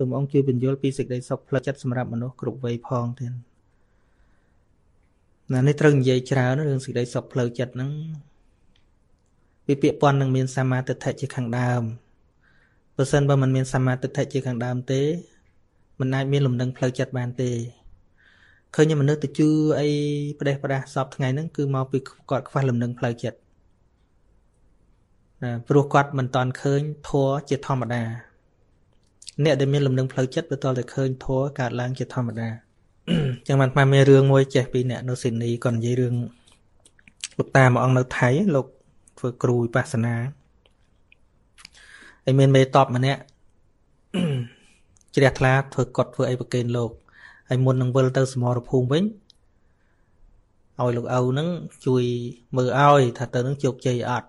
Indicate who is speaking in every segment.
Speaker 1: សូមអង្គជួយបញ្យល់ពីសេចក្តីសុខផ្លូវចិត្តសម្រាប់មនុស្សគ្រប់វ័យផងទៀតណានេះត្រូវនិយាយច្រើនរឿងសេចក្តីសុខផ្លូវចិត្តហ្នឹងពីពាក្យពន់នឹងមានសមាទិដ្ឋិជាខាងដើមបើសិនបើមិនមានសមាទិដ្ឋិជាខាងដើមទេមិនអាចមានលំនឹងផ្លូវចិត្តបានទេឃើញមនុស្សទៅជឿអីផ្ដេសផ្ដាសសពថ្ងៃហ្នឹងគឺមកពីគាត់ខ្វះលំនឹងផ្លូវចិត្តព្រោះគាត់មិនតាន់ឃើញធម៌ជាធម្មតាអ្នកដែលមានលំនឹងផ្លូវចិត្តវាតតែឃើញធម៌កើតឡើងជាធម្មតាចឹងបានថាមានរឿងមួយចេះពីអ្នកនៅស៊ីដនីគាត់និយាយរឿងលោកតាមួយអង្គនៅថៃលោកធ្វើគ្រូវិបស្សនាហើយមានមេតបម្នាក់ជ្រះថ្លាធ្វើកត់ធ្វើអីប្រកេនលោកហើយមុននឹងវិលទៅសមរភូមិវិញឲ្យលោកឪហ្នឹងជួយមើលឲ្យថាទៅនឹងជោគជ័យអត់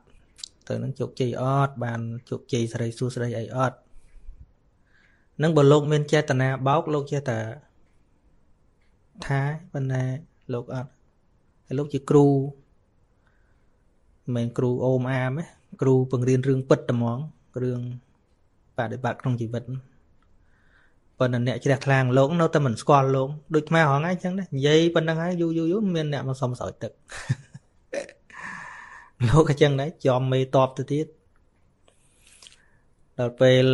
Speaker 1: ទៅនឹងជោគជ័យអត់បានជោគជ័យសេរីសួស្តីអីអត់នឹងបើលោកមានចេតនាបោកលោកចេះតែថាប៉ុន្តែលោកអត់ហើយលោកជាគ្រូមិនមែនគ្រូអូមអាមទេគ្រូបង្រៀនរឿងពិតតែហ្មងរឿងបដិបត្តិក្នុងជីវិតប៉ុន្តែអ្នកជ្រះថ្លាងលោកនៅតែមិនស្គាល់លោកដូចខ្មែរហងៃអញ្ចឹងដែរនិយាយប៉ុណ្្នឹងហើយយូរមានអ្នកមកសុំស្រោចទឹកលោកអញ្ចឹងដែរចំមេតបទៅទៀតដល់ពេល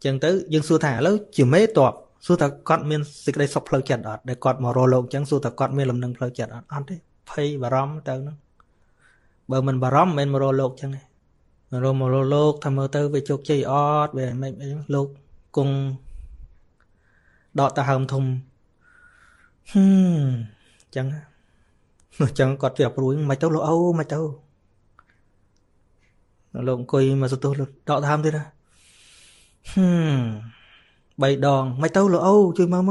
Speaker 1: អញ្ចឹងទៅយើងសួរថាឥឡូវជាមេតបសួរថាគាត់មានសេចក្តីសុខផ្លូវចិត្តអត់ដែលគាត់មករកលោកអញ្ចឹងសួរថាគាត់មានលំនឹងផ្លូវចិត្តអត់ទេភ័យបារម្ភទៅហ្នឹងបើមិនបារម្ភមិនមករកលោកអញ្ចឹងទេមករកលោកថាមើលទៅវាជោគជ័យអត់វាមិនអីលោកគង់ដកទៅហើមធំអញ្ចឹងគាត់វាព្រួយមិនទៅលោកអូមិនទៅលោកអង្គុយមកសន្ទុះដកទៅហើមទៀតណា3 ដងមិនទៅលោកអូជួយមក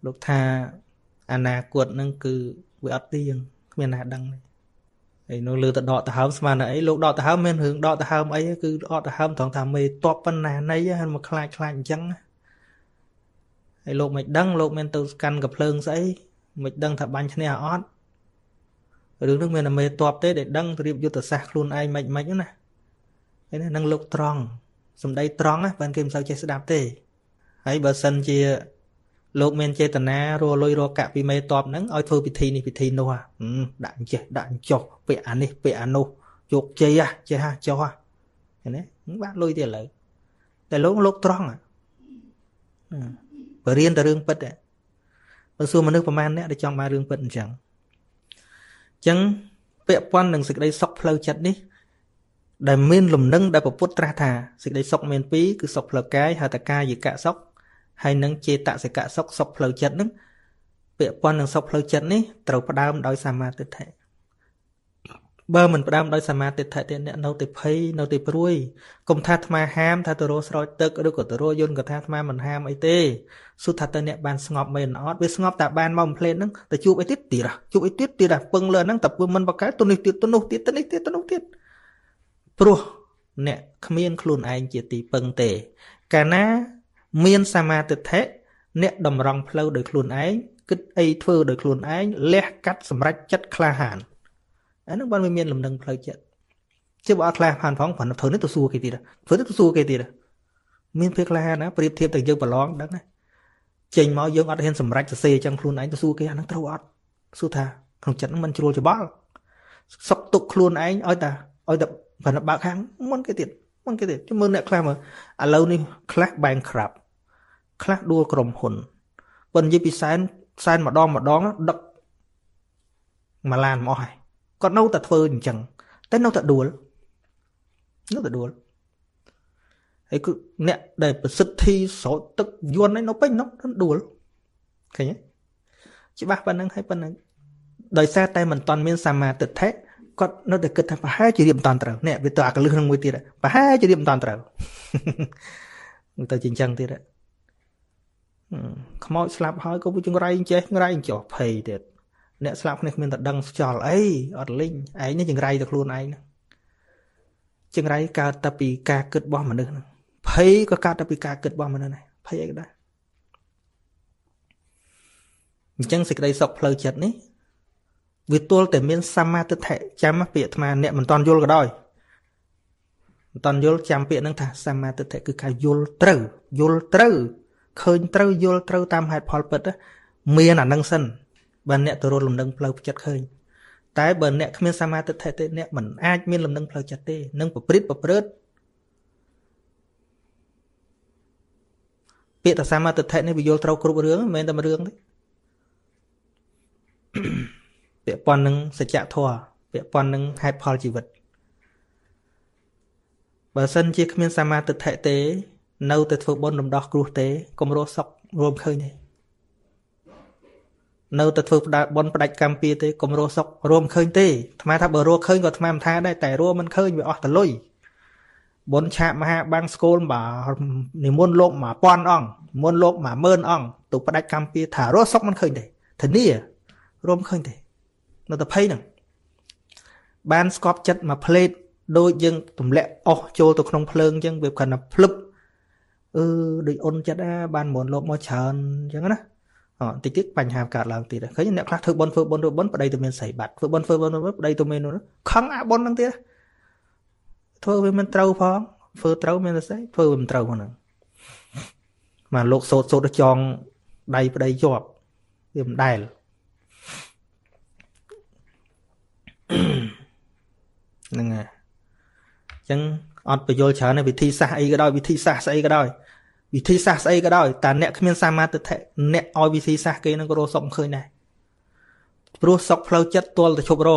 Speaker 1: លោកថាអនាគតហ្នឹងគឺវាអត់ទៀងគ្មានណាដឹងទេហើយនៅលើទៅដកទៅហើមស្មានតែអីលោកដកទៅហើមមានរឿងដកទៅហើមអីគឺដកទៅហើមត្រង់ថាមេតបប៉ុណ្ណាណីហ្នឹងមកខ្លាចអញ្ចឹងហើយលោកមិនដឹងលោកមានទៅកាន់កភ្លើងស្អីមិនដឹងថាបាញ់ឈ្នះអត់រឿងនោះមានតែមេតបទេដែលដឹងរៀបយុទ្ធសាស្ត្រខ្លួនឯងមិនណាហើយហ្នឹងលោកត្រង់សំដីត្រង់ណាបានគេមិនសូវចេះស្ដាប់ទេហើយបើសិនជាលោកមានចេតនារលុយរកាក់ពីមេតបហ្នឹងឲ្យធ្វើពិធីនេះពិធីនោះដាក់ចេះដាក់ចុះពាក់អានេះពាក់អានោះជោគជ័យចេះចុះឃើញទេបាក់លុយទៀតឥឡូវតែលោកត្រង់បើរៀនតែរឿងពិតបើសួរមនុស្សប្រមាណអ្នកដែលចង់បានរឿងពិតអញ្ចឹងពាក់ព័ន្ធនឹងសេចក្តីសុខផ្លូវចិត្តនេះដែលមានលំនឹងដែលពុទ្ធត្រាស់ថាសេចក្តីសុខមាន2គឺសុខផ្លូវកាយហៅថាកាយិកសុខហើយនឹងចេតសិកសុខសុខផ្លូវចិត្តនឹងពាក់ព័ន្ធនឹងសុខផ្លូវចិត្តនេះត្រូវផ្ដើមដោយសមាទិដ្ឋិបើមិនផ្ដើមដោយសមាទិដ្ឋិទេអ្នកនៅតែភ័យនៅតែព្រួយកុំថាអាត្មាហាមថាទៅរកស្រោចទឹកឬក៏ទៅរកយន្តក៏ថាអាត្មាមិនហាមអីទេសួរថាតើអ្នកបានស្ងប់មែនអត់វាស្ងប់តែបានមកបំភ្លេតហ្នឹងទៅជួបអីទៀតជួបអីទៀតពឹងលើហ្នឹងតែមិនបកកែទៅនេះទៀតទៅនោះទៀតទៅនេះទៀតទៅនោះទៀតព្រោះអ្នកគ្មានខ្លួនឯងជាទីពឹងទេកាលណាមានសមាទិដ្ឋិអ្នកតម្រង់ផ្លូវដោយខ្លួនឯងគិតអីធ្វើដោយខ្លួនឯងលះកាត់សម្រេចចិត្តក្លាហានអានឹងបានមានលំនឹងផ្លូវចិត្តជាបើអត់ក្លាហានផងព្រោះធ្វើនេះទៅសួរគេទៀតធ្វើនេះទៅសួរគេទៀតមានភាពក្លាហានណាប្រៀបធៀបទៅយើងប្រឡងដឹងណាចេញមកយើងអត់ហ៊ានសម្រេចសរសេរចឹងខ្លួនឯងទៅសួរគេអានឹងត្រូវអត់សួរថាក្នុងចិត្តហ្នឹងមិនជ្រួលច្បល់សុកទុកខ្លួនឯងឲ្យតែបណ្ឌបើកខាងមុនគេទៀតជមើលអ្នកខ្លះមើលឥឡូវនេះខ្លះ bankrupt ខ្លះដួលក្រុមហ៊ុនបើនិយាយពីសែនម្ដងដឹកមួយឡានមកហើយគាត់នៅតែធ្វើអញ្ចឹងតែនៅតែដួលហើយគឺអ្នកដែលប្រសិទ្ធិស្រោចទឹកយន្តឯនៅពេញនោះដួលឃើញទេច្បាស់ប៉ុណ្្នឹងហើយប៉ុណ្្នឹងដោយសារតែមិនតាន់មានសមាទិដ្ឋិគាត់នៅតែគិតថាប្រហែលជារៀបមិនតាន់ត្រូវនេះវាទៅអាកលឹះនឹងមួយទៀតប្រហែលជារៀបមិនតាន់ត្រូវទៅជាអញ្ចឹងទៀតខ្មោចស្លាប់ហើយក៏វាចង្រៃចេះភ័យទៀតអ្នកស្លាប់គ្នាគ្មានតែដឹងខ្យល់អីអត់លីងឯងនេះចង្រៃទៅខ្លួនឯងចង្រៃកើតតែពីការគិតរបស់មនុស្សហ្នឹងភ័យក៏កើតតែពីការគិតរបស់មនុស្សដែរភ័យអីក៏ដែរអញ្ចឹងសេចក្តីសុខផ្លូវចិត្តនេះវាទល់តែមានសមាទិដ្ឋិចាំពាក្យអាត្មាអ្នកមិនតន់យល់ក៏ដោយ តន់យល់ចាំពាក្យហ្នឹងថាសមាទិដ្ឋិគឺការយល់ត្រូវឃើញត្រូវយល់ត្រូវតាមហេតុផលពិតមានអានឹងសិនបើអ្នកទៅរត់លំនឹងផ្លូវចិត្តឃើញតែបើអ្នកគ្មានសមាទិដ្ឋិទេអ្នកមិនអាចមានលំនឹងផ្លូវចិត្តទេនឹងប្រព្រឹត្តពាក្យថាសមាទិដ្ឋិនេះវាយល់ត្រូវគ្រប់រឿងមិនមែនតែមួយរឿងទេពាក់ព័ន្ធនឹងសច្ចធម៌ពាក់ព័ន្ធនឹងហេតុផលជីវិតបើសិនជាគ្មានសមាទិដ្ឋិទេនៅតែធ្វើបុណ្យរំដោះគ្រោះទេកុំរស់សុខរួមឃើញទេនៅតែធ្វើបុណ្យផ្ដាច់កម្មពីទេកុំរស់សុខរួមឃើញទេអាត្មាថាបើរស់ឃើញក៏អាត្មាមិនថាដែរតែរស់មិនឃើញវាអស់តលុយបុណ្យឆាកមហាបាំងស្គលបាទនិមន្តលោក1000អង្គនិមន្តលោក10000អង្គទៅផ្ដាច់កម្មពីថារស់សុខមិនឃើញទេធានារួមឃើញទេនៅតែភ័យហ្នឹងបានស្កប់ចិត្តមួយផ្លេតដូចយើងទម្លាក់អស់ចូលទៅក្នុងភ្លើងអញ្ចឹងវាគ្រាន់តែភ្លឹបដូចអ៊ុនចិត្តបានមុនលោកមកច្រើនអញ្ចឹងណាតិចទៀតបញ្ហាកើតឡើងទៀតឃើញអ្នកខ្លះធ្វើបុណ្យប្តីទៅមានស្រីបាត់ធ្វើបុណ្យប្តីទៅមាននោះខឹងអាបុណ្យហ្នឹងទៀតធ្វើវាមិនត្រូវផងធ្វើត្រូវមានតែស្អីធ្វើវាមិនត្រូវផងហ្នឹងមកលោកសោតទៅចងដៃប្តីជាប់វាមិនដែលហ្នឹងហើយអញ្ចឹងអត់បញ្យល់ច្រើនទេវិធីសាស្ត្រអីក៏ដោយវិធីសាស្ត្រស្អីក៏ដោយវិធីសាស្ត្រស្អីក៏ដោយតែអ្នកគ្មានសមាធិអ្នកឲ្យវិធីសាស្ត្រគេនឹងក៏រស់សុខមិនឃើញដែរព្រោះសុខផ្លូវចិត្តទល់តែឈប់រ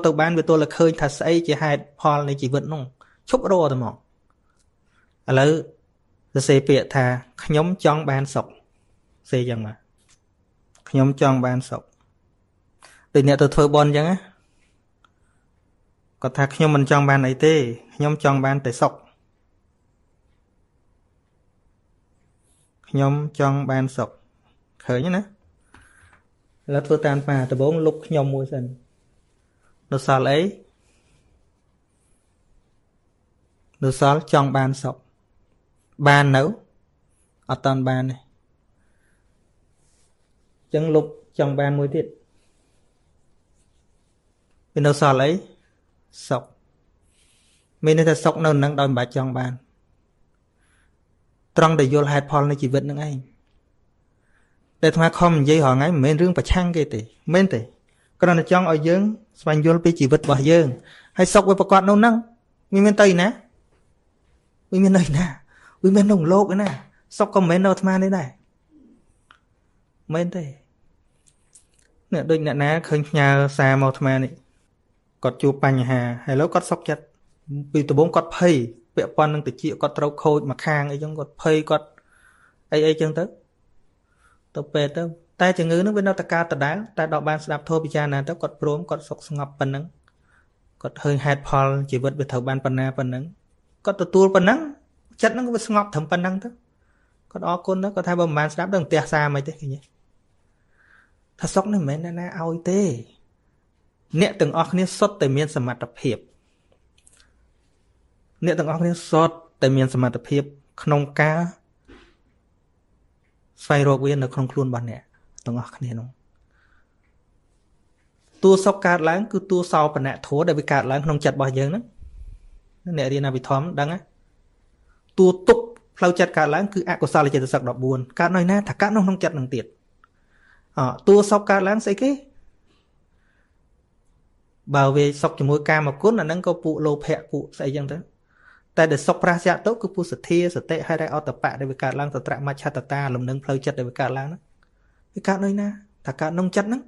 Speaker 1: ទៅបានវាទល់តែឃើញថាស្អីជាហេតុផលនៃជីវិតនោះឈប់រទៅមកឥឡូវសរសេរពាក្យថាខ្ញុំចង់បានសុខសេអញ្ចឹងមកខ្ញុំចង់បានសុខដូចអ្នកទៅធ្វើបុណ្យអញ្ចឹងណាគាត់ថាខ្ញុំមិនចង់បានអីទេខ្ញុំចង់បានតែសុខខ្ញុំចង់បានសុខឃើញណាឥឡូវធ្វើតាមប៉ាដំបងលុបខ្ញុំមួយសិននៅសល់អីនៅសល់ចង់បានសុខបាននៅអត់តាន់បានទេអញ្ចឹងលុបចង់បានមួយទៀតវានៅសល់អីសុខមានន័យថាសុខនៅនឹងដោយមិនបាច់ចង់បានត្រង់ដែលយល់ហេតុផលនៃជីវិតនឹងឯងតែអាត្មាខំនិយាយរាល់ថ្ងៃមិនមែនរឿងប្រឆាំងគេទេមែនទេគ្រាន់តែចង់ឲ្យយើងស្វែងយល់ពីជីវិតរបស់យើងហើយសុខវាប្រកបនៅនឹងវាមានទៅណាវាមាននៅណាវាមានក្នុងលោកឯណាសុខក៏មិនមែននៅអាត្មានេះដែរមែនទេនេះដូចអ្នកណាឃើញផ្ញើសារមកអាត្មានេះគាត់ជួបបញ្ហាហើយឥឡូវគាត់សុខចិត្តពីដំបូងគាត់ភ័យពាក់ព័ន្ធនឹងតិចគាត់ត្រូវខូចមួយខាងអីចឹងគាត់ភ័យគាត់អីចឹងទៅពេទ្យទៅតែជំងឺនឹងវានៅតែកើតដដែលតែដល់បានស្ដាប់ធម៌ពិចារណាទៅគាត់ព្រមគាត់សុខស្ងប់ប៉ុណ្ណឹងគាត់ឃើញហេតុផលជីវិតវាត្រូវបានប៉ុណ្ណាប៉ុណ្ណឹងគាត់ទទួលប៉ុណ្ណឹងចិត្តនឹងវាស្ងប់ត្រឹមប៉ុណ្ណឹងទៅគាត់អរគុណទៅគាត់ថាបើមិនបានស្ដាប់ដល់ផ្ទះសារមិនទេឃើញទេថាសុខនេះមិនមែនណាឲ្យទេអ្នកទាំងអស់គ្នាសុទ្ធតែមានសមត្ថភាពអ្នកទាំងអស់គ្នាសុទ្ធតែមានសមត្ថភាពក្នុងការស្វែងរកវានៅក្នុងខ្លួនរបស់អ្នកទាំងអស់គ្នានោះតួសុខកើតឡើងគឺតួសោបនៈធម៌ដែលវាកើតឡើងក្នុងចិត្តរបស់យើងហ្នឹងអ្នករៀនអភិធម្មដឹងណាតួទុកផ្លូវចិត្តកើតឡើងគឺអកុសលចេតសិក14កើតនៅណាថាកើតនៅក្នុងចិត្តនឹងទៀតតួសុខកើតឡើងស្អីគេបើវាសុខជាមួយកាមគុណអាហ្នឹងក៏ពួកលោភៈពួកស្អីចឹងទៅតែដែលសុខប្រះយៈទៅគឺពួកសទ្ធាសតិហើយអត្តបៈដែលវាកើតឡើងតត្រមច្ឆតតាលំនឹងផ្លូវចិត្តដែលវាកើតឡើងហ្នឹងវាកើតនៅណាថាកើតក្នុងចិត្តហ្នឹង